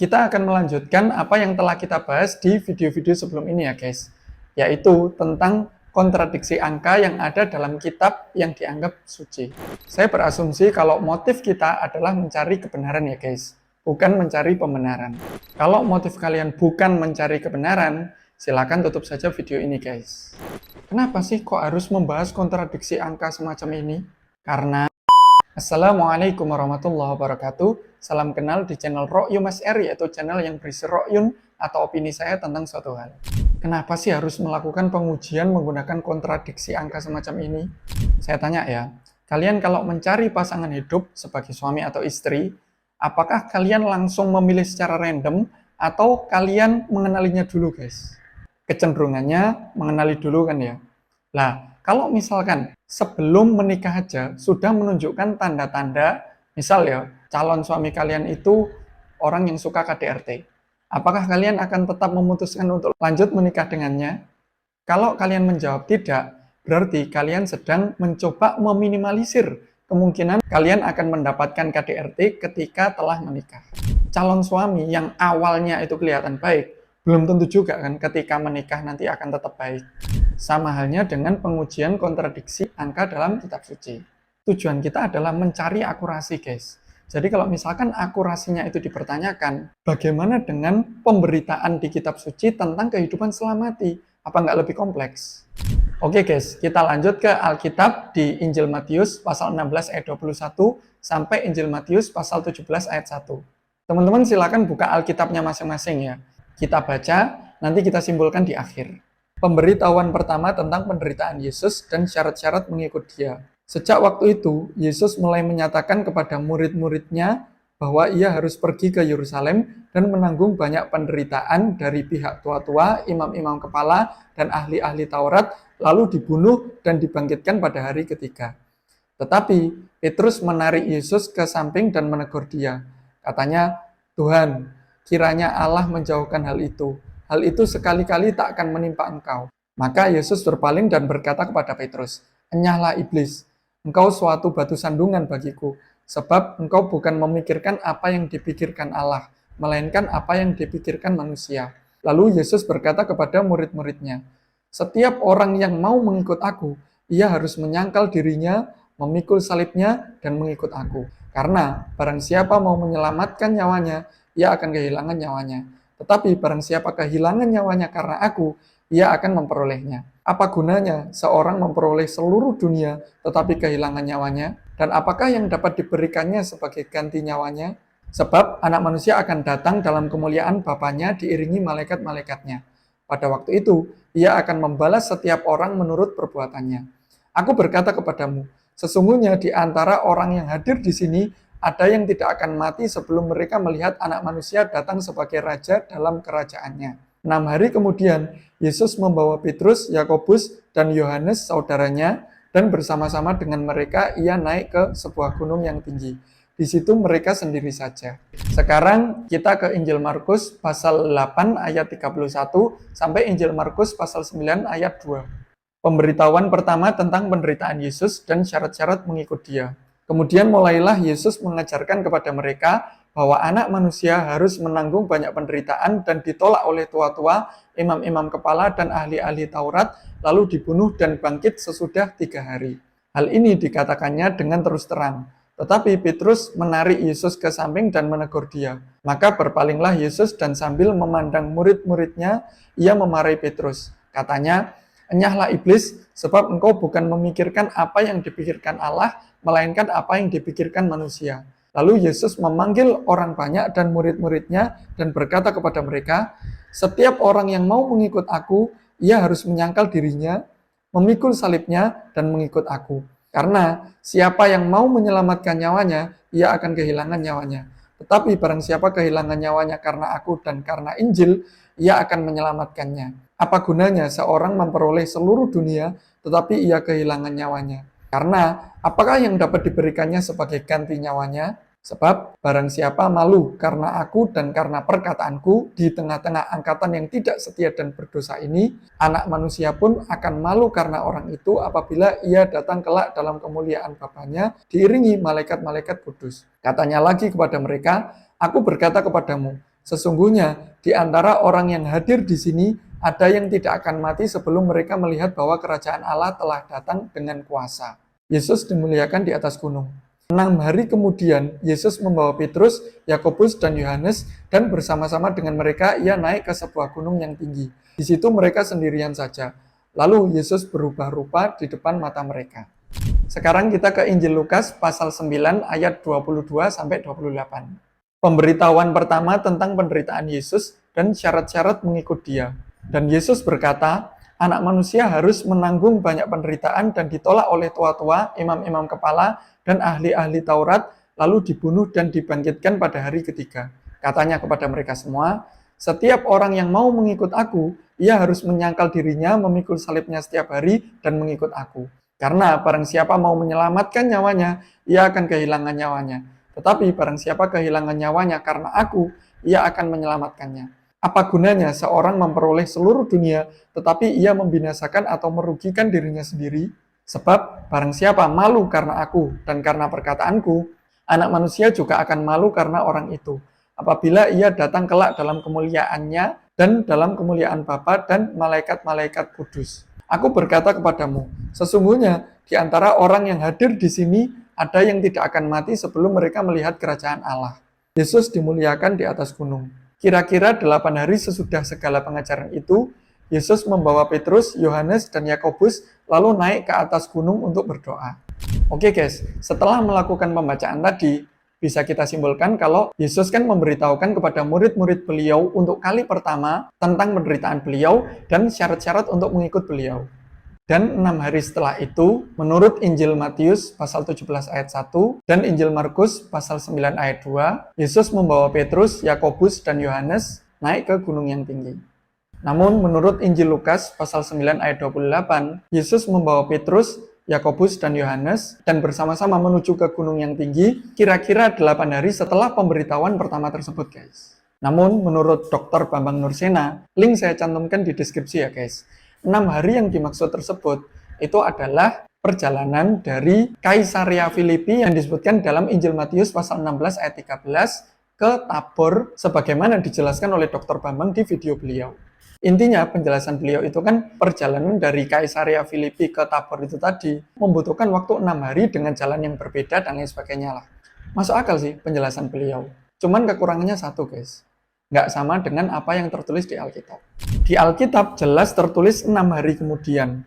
Kita akan melanjutkan apa yang telah kita bahas di video-video sebelum ini ya guys, yaitu tentang kontradiksi angka yang ada dalam kitab yang dianggap suci. Saya berasumsi kalau motif kita adalah mencari kebenaran ya guys, bukan mencari pembenaran. Kalau motif kalian bukan mencari kebenaran, silakan tutup saja video ini guys. Kenapa sih kok harus membahas kontradiksi angka semacam ini? Karena Assalamualaikum warahmatullahi wabarakatuh. Salam kenal di channel Ro'yu Mas R, yaitu channel yang berisi ro'yun atau opini saya tentang suatu hal. Kenapa sih harus melakukan pengujian menggunakan kontradiksi angka semacam ini? Saya tanya ya, kalian kalau mencari pasangan hidup sebagai suami atau istri, apakah kalian langsung memilih secara random atau kalian mengenalinya dulu guys? Kecenderungannya mengenali dulu kan ya. Nah, kalau misalkan sebelum menikah aja sudah menunjukkan tanda-tanda, misal ya, calon suami kalian itu orang yang suka KDRT. Apakah kalian akan tetap memutuskan untuk lanjut menikah dengannya? Kalau kalian menjawab tidak, berarti kalian sedang mencoba meminimalisir kemungkinan kalian akan mendapatkan KDRT ketika telah menikah. Calon suami yang awalnya itu kelihatan baik, belum tentu juga kan ketika menikah nanti akan tetap baik. Sama halnya dengan pengujian kontradiksi angka dalam kitab suci. Tujuan kita adalah mencari akurasi guys. Jadi kalau misalkan akurasinya itu dipertanyakan, bagaimana dengan pemberitaan di kitab suci tentang kehidupan setelah mati? Apa nggak lebih kompleks? Oke guys, kita lanjut ke Alkitab di Injil Matius pasal 16 ayat 21 sampai Injil Matius pasal 17 ayat 1. Teman-teman silakan buka Alkitabnya masing-masing ya. Kita baca, nanti kita simpulkan di akhir. Pemberitahuan pertama tentang penderitaan Yesus dan syarat-syarat mengikut Dia. Sejak waktu itu, Yesus mulai menyatakan kepada murid-muridnya bahwa ia harus pergi ke Yerusalem dan menanggung banyak penderitaan dari pihak tua-tua, imam-imam kepala, dan ahli-ahli Taurat, lalu dibunuh dan dibangkitkan pada hari ketiga. Tetapi Petrus menarik Yesus ke samping dan menegur dia. Katanya, "Tuhan, kiranya Allah menjauhkan hal itu. Hal itu sekali-kali tak akan menimpa engkau." Maka Yesus berpaling dan berkata kepada Petrus, "Enyahlah iblis, engkau suatu batu sandungan bagiku, sebab engkau bukan memikirkan apa yang dipikirkan Allah, melainkan apa yang dipikirkan manusia." Lalu Yesus berkata kepada murid-muridnya, "Setiap orang yang mau mengikut aku, ia harus menyangkal dirinya, memikul salibnya, dan mengikut aku. Karena barang siapa mau menyelamatkan nyawanya, ia akan kehilangan nyawanya. Tetapi barang siapa kehilangan nyawanya karena aku, ia akan memperolehnya. Apa gunanya seorang memperoleh seluruh dunia tetapi kehilangan nyawanya? Dan apakah yang dapat diberikannya sebagai ganti nyawanya? Sebab anak manusia akan datang dalam kemuliaan Bapanya diiringi malaikat-malaikatnya. Pada waktu itu, ia akan membalas setiap orang menurut perbuatannya. Aku berkata kepadamu, sesungguhnya di antara orang yang hadir di sini, ada yang tidak akan mati sebelum mereka melihat anak manusia datang sebagai raja dalam kerajaannya." 6 hari kemudian, Yesus membawa Petrus, Yakobus, dan Yohanes saudaranya, dan bersama-sama dengan mereka ia naik ke sebuah gunung yang tinggi. Di situ mereka sendiri saja. Sekarang kita ke Injil Markus pasal 8 ayat 31 sampai Injil Markus pasal 9 ayat 2. Pemberitahuan pertama tentang penderitaan Yesus dan syarat-syarat mengikut Dia. Kemudian mulailah Yesus mengajarkan kepada mereka bahwa anak manusia harus menanggung banyak penderitaan dan ditolak oleh tua-tua, imam-imam kepala, dan ahli-ahli Taurat, lalu dibunuh dan bangkit sesudah 3 hari. Hal ini dikatakannya dengan terus terang. Tetapi Petrus menarik Yesus ke samping dan menegur dia. Maka berpalinglah Yesus dan sambil memandang murid-muridnya, ia memarahi Petrus. Katanya, "Enyahlah iblis, sebab engkau bukan memikirkan apa yang dipikirkan Allah, melainkan apa yang dipikirkan manusia." Lalu Yesus memanggil orang banyak dan murid-muridnya dan berkata kepada mereka, "Setiap orang yang mau mengikut aku, ia harus menyangkal dirinya, memikul salibnya, dan mengikut aku. Karena siapa yang mau menyelamatkan nyawanya, ia akan kehilangan nyawanya. Tetapi barang siapa kehilangan nyawanya karena aku dan karena Injil, ia akan menyelamatkannya. Apa gunanya seorang memperoleh seluruh dunia, tetapi ia kehilangan nyawanya? Karena apakah yang dapat diberikannya sebagai ganti nyawanya? Sebab barang siapa malu karena aku dan karena perkataanku di tengah-tengah angkatan yang tidak setia dan berdosa ini, anak manusia pun akan malu karena orang itu apabila ia datang kelak dalam kemuliaan Bapanya diiringi malaikat-malaikat kudus." Katanya lagi kepada mereka, "Aku berkata kepadamu, Sesungguhnya di antara orang yang hadir di sini ada yang tidak akan mati sebelum mereka melihat bahwa kerajaan Allah telah datang dengan kuasa. Yesus dimuliakan di atas gunung. 6 hari kemudian, Yesus membawa Petrus, Yakobus, dan Yohanes, dan bersama-sama dengan mereka ia naik ke sebuah gunung yang tinggi. Di situ mereka sendirian saja. Lalu Yesus berubah rupa di depan mata mereka. Sekarang kita ke Injil Lukas pasal 9 ayat 22-28. Pemberitahuan pertama tentang penderitaan Yesus dan syarat-syarat mengikut Dia. Dan Yesus berkata, Anak manusia harus menanggung banyak penderitaan dan ditolak oleh tua-tua, imam-imam kepala, dan ahli-ahli Taurat, lalu dibunuh dan dibangkitkan pada hari ketiga. Katanya kepada mereka semua, setiap orang yang mau mengikut aku, ia harus menyangkal dirinya, memikul salibnya setiap hari, dan mengikut aku. Karena barang siapa mau menyelamatkan nyawanya, ia akan kehilangan nyawanya. Tetapi barang siapa kehilangan nyawanya karena aku, ia akan menyelamatkannya. Apa gunanya seorang memperoleh seluruh dunia, tetapi ia membinasakan atau merugikan dirinya sendiri? Sebab barang siapa malu karena aku dan karena perkataanku, anak manusia juga akan malu karena orang itu. Apabila ia datang kelak dalam kemuliaannya dan dalam kemuliaan Bapa dan malaikat-malaikat kudus. Aku berkata kepadamu, sesungguhnya di antara orang yang hadir di sini ada yang tidak akan mati sebelum mereka melihat kerajaan Allah. Yesus dimuliakan di atas gunung. Kira-kira 8 hari sesudah segala pengajaran itu, Yesus membawa Petrus, Yohanes, dan Yakobus lalu naik ke atas gunung untuk berdoa. Oke guys, setelah melakukan pembacaan tadi, bisa kita simpulkan kalau Yesus kan memberitahukan kepada murid-murid beliau untuk kali pertama tentang penderitaan beliau dan syarat-syarat untuk mengikut beliau. Dan 6 hari setelah itu, menurut Injil Matius pasal 17 ayat 1 dan Injil Markus pasal 9 ayat 2, Yesus membawa Petrus, Yakobus, dan Yohanes naik ke gunung yang tinggi. Namun menurut Injil Lukas pasal 9 ayat 28, Yesus membawa Petrus, Yakobus, dan Yohanes dan bersama-sama menuju ke gunung yang tinggi kira-kira 8 hari setelah pemberitahuan pertama tersebut guys. Namun menurut Dr. Bambang Nursena, link saya cantumkan di deskripsi ya guys. 6 hari yang dimaksud tersebut itu adalah perjalanan dari Kaisaria Filipi yang disebutkan dalam Injil Matius pasal 16 ayat 13 ke Tabor sebagaimana dijelaskan oleh Dr. Bambang di video beliau. Intinya penjelasan beliau itu kan perjalanan dari Kaisaria Filipi ke Tabor itu tadi membutuhkan waktu 6 hari dengan jalan yang berbeda dan lain sebagainya lah. Masuk akal sih penjelasan beliau. Cuman kekurangannya satu guys. Nggak sama dengan apa yang tertulis di Alkitab. Di Alkitab jelas tertulis 6 hari kemudian.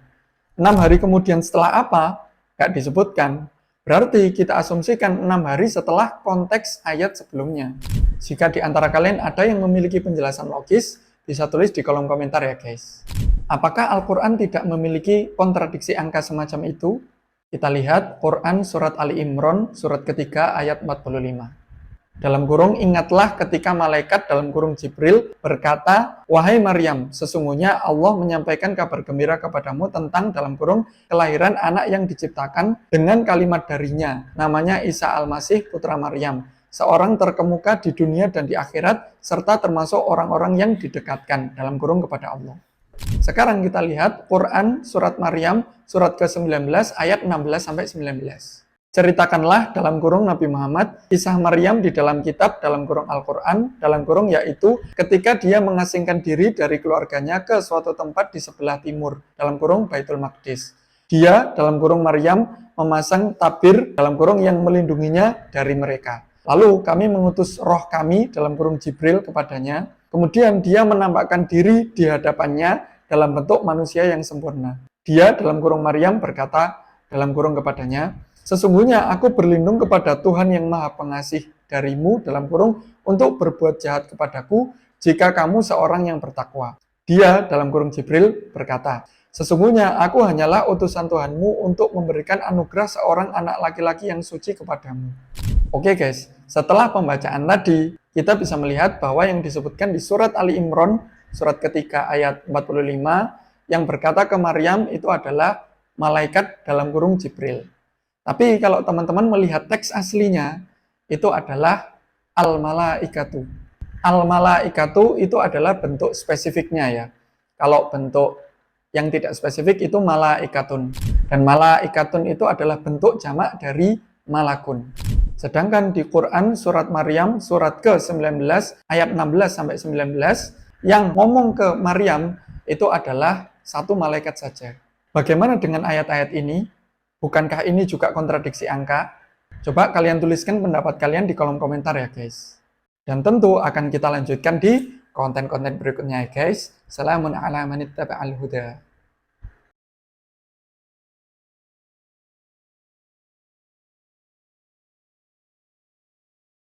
6 hari kemudian setelah apa? Nggak disebutkan. Berarti kita asumsikan 6 hari setelah konteks ayat sebelumnya. Jika di antara kalian ada yang memiliki penjelasan logis, bisa tulis di kolom komentar ya guys. Apakah Al-Quran tidak memiliki kontradiksi angka semacam itu? Kita lihat Quran surat Ali Imran surat ketiga ayat 45. Dalam kurung, ingatlah ketika malaikat dalam kurung Jibril berkata, Wahai Maryam, sesungguhnya Allah menyampaikan kabar gembira kepadamu tentang dalam kurung kelahiran anak yang diciptakan dengan kalimat darinya, namanya Isa Al-Masih putra Maryam, seorang terkemuka di dunia dan di akhirat, serta termasuk orang-orang yang didekatkan dalam kurung kepada Allah. Sekarang kita lihat Quran surat Maryam surat ke-19 ayat 16-19. Ceritakanlah dalam kurung Nabi Muhammad kisah Maryam di dalam kitab dalam kurung Al-Quran dalam kurung yaitu ketika dia mengasingkan diri dari keluarganya ke suatu tempat di sebelah timur dalam kurung Baitul Maqdis. Dia dalam kurung Maryam memasang tabir dalam kurung yang melindunginya dari mereka. Lalu kami mengutus roh kami dalam kurung Jibril kepadanya. Kemudian dia menampakkan diri di hadapannya dalam bentuk manusia yang sempurna. Dia dalam kurung Maryam berkata dalam kurung kepadanya, sesungguhnya aku berlindung kepada Tuhan yang Maha Pengasih darimu dalam kurung untuk berbuat jahat kepadaku jika kamu seorang yang bertakwa. Dia dalam kurung Jibril berkata, sesungguhnya aku hanyalah utusan Tuhanmu untuk memberikan anugerah seorang anak laki-laki yang suci kepadamu. Oke guys, setelah pembacaan tadi, kita bisa melihat bahwa yang disebutkan di surat Ali Imran, surat ketiga ayat 45, yang berkata ke Maryam itu adalah malaikat dalam kurung Jibril. Tapi kalau teman-teman melihat teks aslinya, itu adalah al-malaikatu. Al-malaikatu itu adalah bentuk spesifiknya ya. Kalau bentuk yang tidak spesifik itu malaikatun. Dan malaikatun itu adalah bentuk jamak dari malakun. Sedangkan di Quran surat Maryam surat ke-19 ayat 16-19 yang ngomong ke Maryam itu adalah satu malaikat saja. Bagaimana dengan ayat-ayat ini? Bukankah ini juga kontradiksi angka? Coba kalian tuliskan pendapat kalian di kolom komentar ya guys. Dan tentu akan kita lanjutkan di konten-konten berikutnya ya guys. Salamun ala man ittaba'al huda.